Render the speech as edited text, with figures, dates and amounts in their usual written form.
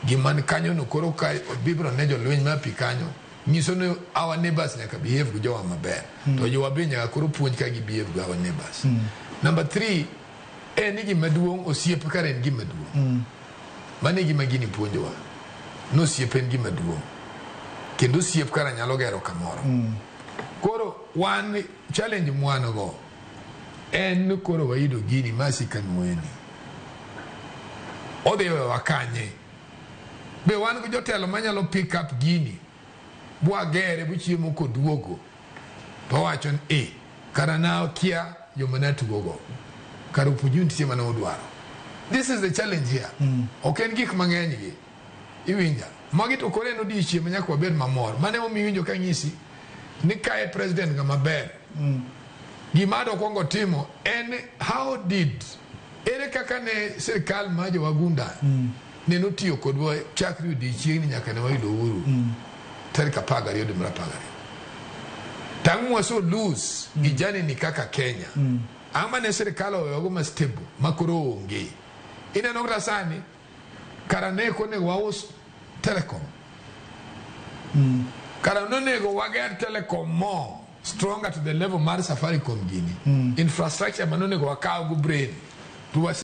Giman kanyo no koro kai bibro ne jo lweny ma pi kanyo. Nyiso no our neighbors nyaka behave go jowa maber. To jowa be nyaka koro puonj ka gi behave go our neighbors. Number 3, en gima duong' osiep kare en gima duong'. Mane gima gini puonjowa. No osiep en gima duong'. Kendo osiep kara nyalo gero kamoro. Koro wan challenge mwano go en koro waido gini masi kanweni. Ode wakanye. Be wan go jotelo manyalo pick up gini. Bua gere buchiemo koduogo. To wachon kara na kia yo manatu gogo. Kara upujunti sema na odwaro. This is the challenge here. Okay, gik mang'eny gi. Iwinja. Magi to kore no di chiemo nyaka wabed mamor. Mane omiwinjo ka nyisi ni kae president ngama ber. Gimado kongo timo en how did ere kaka ne serikal ma jo wagunda ne notiyo kodwa chakri di chiegni nyaka ne wayudo uhuru. Tarika pagari odumra pagari. Tangu waso lose ijani ni kaka Kenya. Ama ne serikal oyogo ma stable makoro onge. Ina nokra sani karane kone waos telecom. Karane go wager telecom more stronger to the level mar Safaricom gini. Infrastructure manone go wakaw go brain.